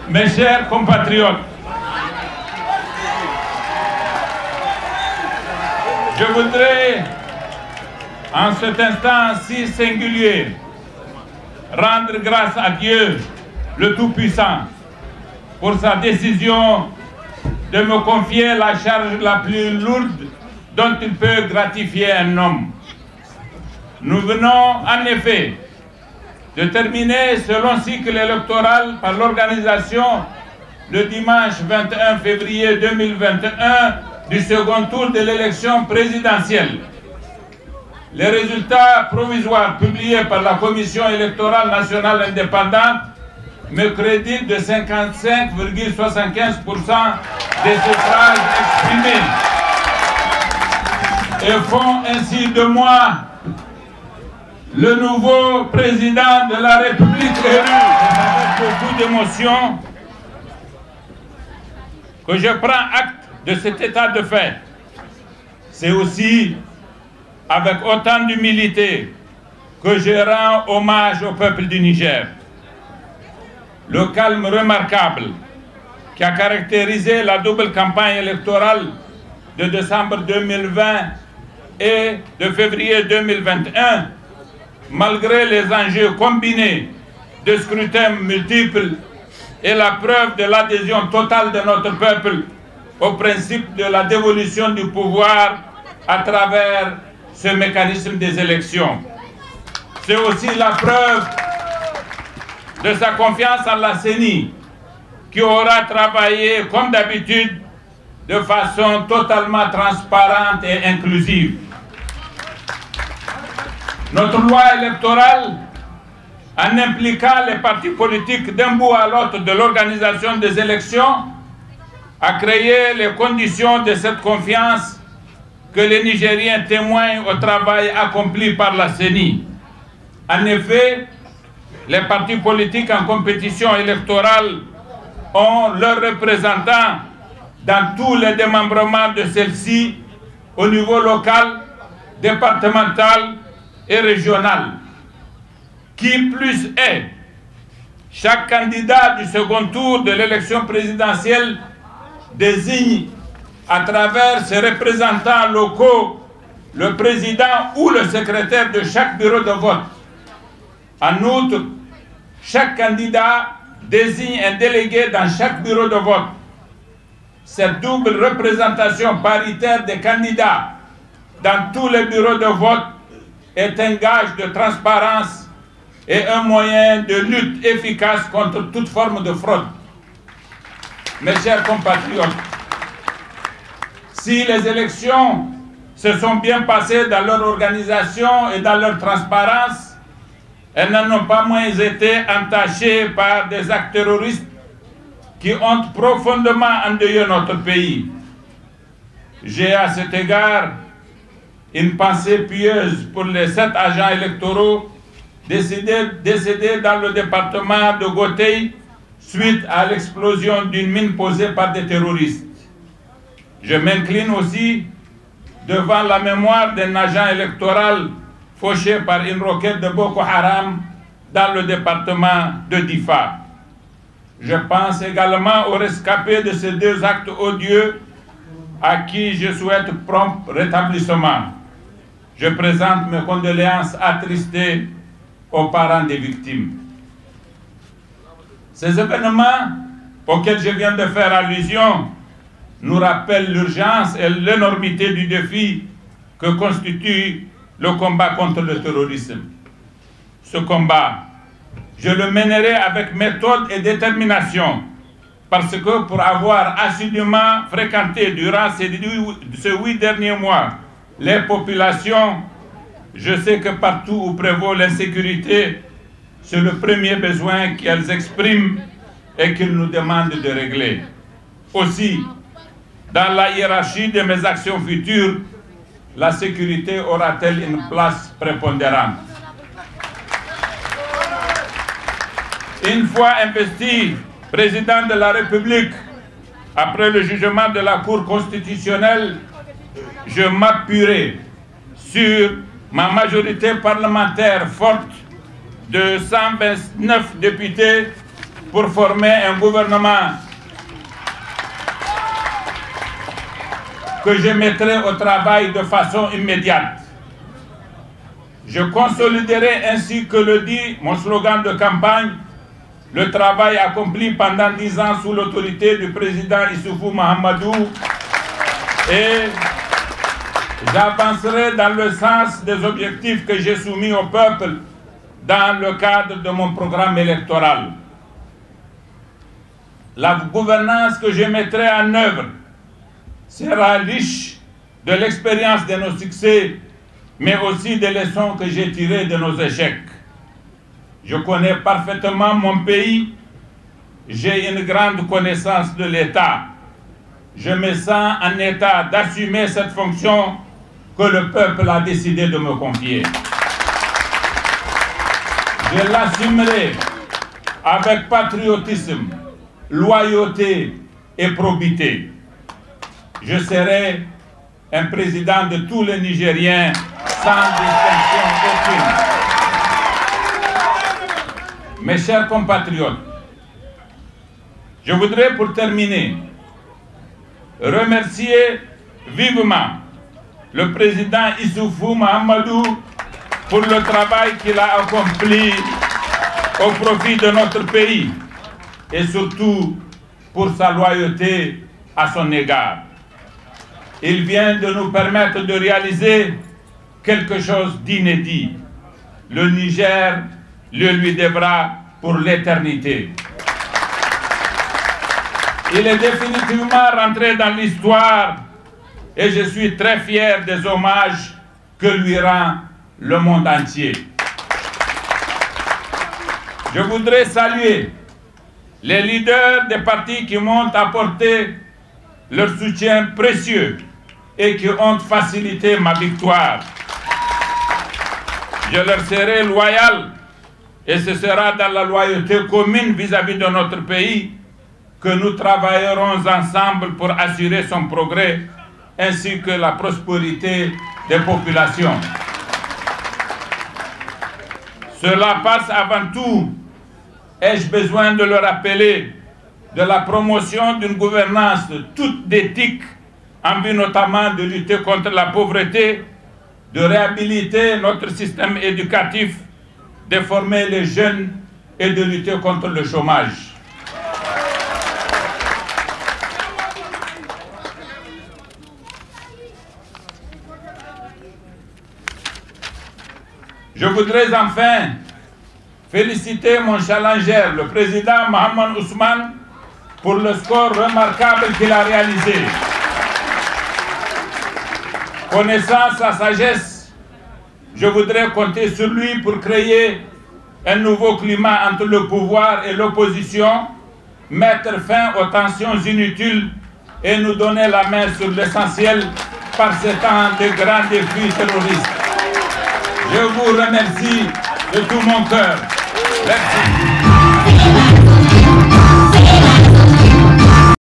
Mes chers compatriotes, je voudrais, en cet instant si singulier, rendre grâce à Dieu, le Tout-Puissant, pour sa décision de me confier la charge la plus lourde dont il peut gratifier un homme. Nous venons en effet de terminer ce long cycle électoral par l'organisation le dimanche 21 février 2021 du second tour de l'élection présidentielle. Les résultats provisoires publiés par la Commission électorale nationale indépendante me créditent de 55,75% des suffrages exprimés et font ainsi de moi le nouveau président de la République élu. Avec beaucoup d'émotion que je prends acte de cet état de fait. C'est aussi avec autant d'humilité que je rends hommage au peuple du Niger. Le calme remarquable qui a caractérisé la double campagne électorale de décembre 2020 et de février 2021, malgré les enjeux combinés de scrutins multiples et la preuve de l'adhésion totale de notre peuple au principe de la dévolution du pouvoir à travers ce mécanisme des élections. C'est aussi la preuve de sa confiance en la CENI, qui aura travaillé comme d'habitude de façon totalement transparente et inclusive. Notre loi électorale, en impliquant les partis politiques d'un bout à l'autre de l'organisation des élections, a créé les conditions de cette confiance que les Nigériens témoignent au travail accompli par la CENI. En effet, les partis politiques en compétition électorale ont leurs représentants dans tous les démembrements de celle-ci au niveau local, départemental et régional. Qui plus est, chaque candidat du second tour de l'élection présidentielle désigne à travers ses représentants locaux le président ou le secrétaire de chaque bureau de vote. En outre, chaque candidat désigne un délégué dans chaque bureau de vote. Cette double représentation paritaire des candidats dans tous les bureaux de vote est un gage de transparence et un moyen de lutte efficace contre toute forme de fraude. Mes chers compatriotes, si les élections se sont bien passées dans leur organisation et dans leur transparence, elles n'en ont pas moins été entachées par des actes terroristes qui ont profondément endeuillé notre pays. J'ai à cet égard une pensée pieuse pour les 7 agents électoraux décédés dans le département de Gotei suite à l'explosion d'une mine posée par des terroristes. Je m'incline aussi devant la mémoire d'un agent électoral fauché par une roquette de Boko Haram dans le département de Difa. Je pense également aux rescapés de ces 2 actes odieux à qui je souhaite prompt rétablissement. Je présente mes condoléances attristées aux parents des victimes. Ces événements auxquels je viens de faire allusion nous rappellent l'urgence et l'énormité du défi que constitue le combat contre le terrorisme. Ce combat, je le mènerai avec méthode et détermination, parce que pour avoir assidûment fréquenté durant ces 8 derniers mois les populations, je sais que partout où prévaut l'insécurité, c'est le premier besoin qu'elles expriment et qu'ils nous demandent de régler. Aussi, dans la hiérarchie de mes actions futures, la sécurité aura-t-elle une place prépondérante? Une fois investi président de la République, après le jugement de la Cour constitutionnelle, je m'appuierai sur ma majorité parlementaire forte de 129 députés pour former un gouvernement que je mettrai au travail de façon immédiate. Je consoliderai ainsi que le dit mon slogan de campagne, le travail accompli pendant 10 ans sous l'autorité du président Issoufou Mahamadou, et j'avancerai dans le sens des objectifs que j'ai soumis au peuple dans le cadre de mon programme électoral. La gouvernance que je mettrai en œuvre sera riche de l'expérience de nos succès, mais aussi des leçons que j'ai tirées de nos échecs. Je connais parfaitement mon pays, j'ai une grande connaissance de l'État. Je me sens en état d'assumer cette fonction que le peuple a décidé de me confier. Je l'assumerai avec patriotisme, loyauté et probité. Je serai un président de tous les Nigériens sans distinction aucune. Mes chers compatriotes, je voudrais pour terminer remercier vivement le président Issoufou Mahamadou pour le travail qu'il a accompli au profit de notre pays et surtout pour sa loyauté à son égard. Il vient de nous permettre de réaliser quelque chose d'inédit. Le Niger le lui devra pour l'éternité. Il est définitivement rentré dans l'histoire et je suis très fier des hommages que lui rend le monde entier. Je voudrais saluer les leaders des partis qui m'ont apporté leur soutien précieux et qui ont facilité ma victoire. Je leur serai loyal et ce sera dans la loyauté commune vis-à-vis de notre pays que nous travaillerons ensemble pour assurer son progrès ainsi que la prospérité des populations. Cela passe avant tout, ai-je besoin de le rappeler, de la promotion d'une gouvernance toute d'éthique en vue notamment de lutter contre la pauvreté, de réhabiliter notre système éducatif, de former les jeunes et de lutter contre le chômage. Je voudrais enfin féliciter mon challenger, le président Mahaman Ousmane, pour le score remarquable qu'il a réalisé. Connaissant sa sagesse, je voudrais compter sur lui pour créer un nouveau climat entre le pouvoir et l'opposition, mettre fin aux tensions inutiles et nous donner la main sur l'essentiel par ces temps de grands défis terroristes. Je vous remercie de tout mon cœur. Merci.